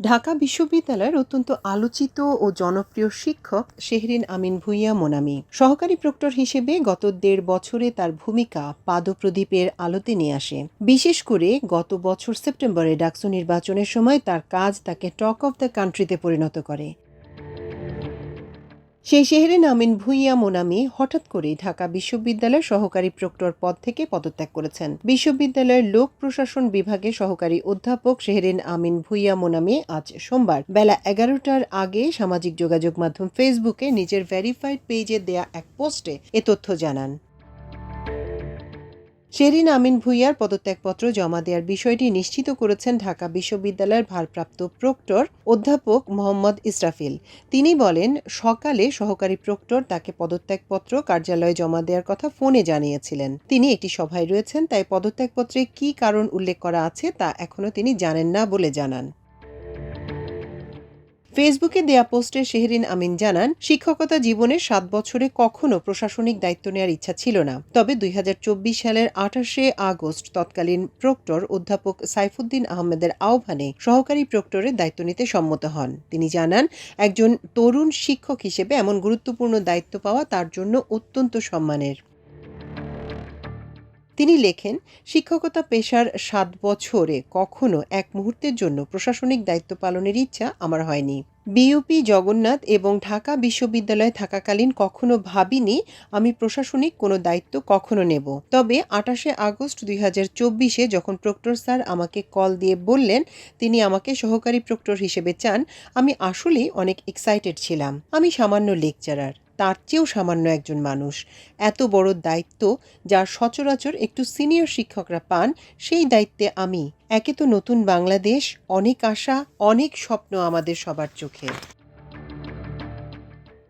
ঢাকা বিশ্ববিদ্যালয়ের অত্যন্ত আলোচিত ও জনপ্রিয় শিক্ষক শেহরিন আমিন ভূঁইয়া মোনামি সহকারী প্রক্টর হিসেবে গত ১.৫ বছরে তার ভূমিকা পাদপ্রদীপের আলোতে নিয়ে আসে। বিশেষ করে গত বছর সেপ্টেম্বরে ডাকসু নির্বাচনের সময় তার কাজ তাকে টক অব দ্য কান্ট্রিতে পরিণত করে। সেই শেহরিন আমিন ভূঁইয়া মোনামি হঠাৎ করেই ঢাকা বিশ্ববিদ্যালয়ের সহকারী প্রক্টর পদ থেকে পদত্যাগ করেছেন। বিশ্ববিদ্যালয়ের লোক প্রশাসন বিভাগের সহকারী অধ্যাপক শেহরিন আমিন ভূঁইয়া মোনামি আজ সোমবার বেলা ১১টার আগে সামাজিক যোগাযোগ মাধ্যম ফেসবুকে নিজের ভেরিফাইড পেজে দেয়া এক পোস্টে এ তথ্য জানান। শেহরিন আমিন ভূঁইয়ার পদত্যাগপত্র জমা দেওয়ার বিষয়টি নিশ্চিত করেছেন ঢাকা বিশ্ববিদ্যালয়ের ভারপ্রাপ্ত প্রক্টর অধ্যাপক মোহাম্মদ ইসরাফিল। তিনি বলেন, সকালে সহকারী প্রক্টর তাকে পদত্যাগপত্র কার্যালয়ে জমা দেওয়ার কথা ফোনে জানিয়েছিলেন। তিনি একটি সভায় রয়েছেন, তাই পদত্যাগপত্রে কী কারণ উল্লেখ করা আছে তা এখনও তিনি জানেন না বলে জানান। ফেসবুকে দেয়া পোস্টে শেহরিন আমিন জানান, শিক্ষকতা জীবনের ৭ বছরে কখনো প্রশাসনিক দায়িত্ব নেওয়ার ইচ্ছা ছিল না। তবে ২০২৪ সালের ২৮শে আগস্ট তৎকালীন প্রক্টর অধ্যাপক সাইফুদ্দিন আহমেদের আহ্বানে সহকারী প্রক্টরের দায়িত্ব নিতে সম্মত হন। তিনি জানান, একজন তরুণ শিক্ষক হিসেবে এমন গুরুত্বপূর্ণ দায়িত্ব পাওয়া তার জন্য অত্যন্ত সম্মানের। তিনি লেখেন, শিক্ষকতা পেশার ৭ বছরে কখনো এক মুহূর্তের জন্য প্রশাসনিক দায়িত্ব পালনের ইচ্ছা আমার হয়নি। বিইউপি জগন্নাথ এবং ঢাকা বিশ্ববিদ্যালয়ে থাকাকালীন কখনো ভাবিনি আমি প্রশাসনিক কোনো দায়িত্ব কখনো নেব। তবে ২৮শে আগস্ট ২০২৪-এ যখন প্রক্টর স্যার আমাকে কল দিয়ে বললেন তিনি আমাকে সহকারী প্রক্টর হিসেবে চান, আমি আসলেই অনেক এক্সাইটেড ছিলাম। আমি সামান্য লেকচারার, তার চেয়েও সামান্য একজন মানুষ। এত বড় দায়িত্ব যা সচরাচর একটু সিনিয়র শিক্ষকরা পান, সেই দায়িত্বে আমি। একে তো নতুন বাংলাদেশ, অনেক আশা, অনেক স্বপ্ন আমাদের সবার চোখে।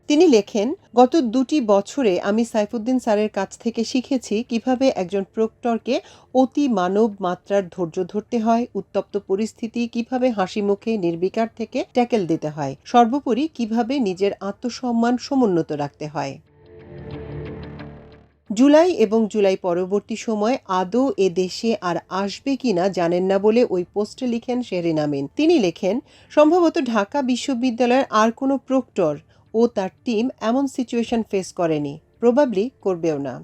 তিনি লেখেন, গত ২টি বছরে আমি সাইফুদ্দিন স্যারের কাছ থেকে শিখেছি কিভাবে একজন প্রক্টরকে অতি মানব মাত্রার ধৈর্য ধরতে হয়, উত্তপ্ত পরিস্থিতি কিভাবে হাসি মুখে নির্বিকার থেকে ট্যাকেল দিতে হয়, সর্বোপরি কিভাবে নিজের আত্মসম্মান সমুন্নত রাখতে হয়। জুলাই এবং জুলাই পরবর্তী সময় আদৌ এ দেশে আর আসবে কিনা জানেন না বলে ওই পোস্টে লিখেন শেহরিন আমিন। তিনি লেখেন, সম্ভবত ঢাকা বিশ্ববিদ্যালয়ের আর কোনো প্রক্টর ও তার টিম এমন সিচুয়েশন ফেস করেনি, প্রবাবলি করবেও না।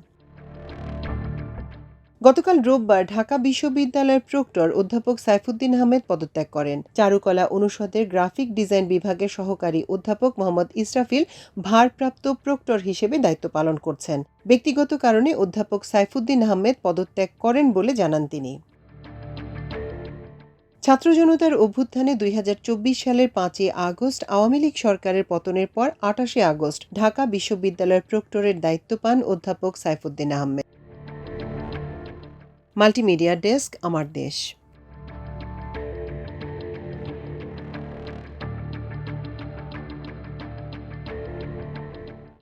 গতকাল রোববার ঢাকা বিশ্ববিদ্যালয়ের প্রক্টর অধ্যাপক সাইফুদ্দিন আহমেদ পদত্যাগ করেন। চারুকলা অনুষদের গ্রাফিক ডিজাইন বিভাগের সহকারী অধ্যাপক মোহাম্মদ ইসরাফিল ভারপ্রাপ্ত প্রক্টর হিসেবে দায়িত্ব পালন করছেন। ব্যক্তিগত কারণে অধ্যাপক সাইফুদ্দিন আহমেদ পদত্যাগ করেন বলে জানান তিনি। ছাত্র জনতার অভ্যুত্থানে ২০২৪ সালের ৫ই আগস্ট আওয়ামী লীগ সরকারের পতনের পর ২৮শে আগস্ট ঢাকা বিশ্ববিদ্যালয়ের প্রক্টরের দায়িত্ব পান অধ্যাপক সাইফুদ্দিন আহমেদ। মাল্টিমিডিয়া ডেস্ক, আমার দেশ।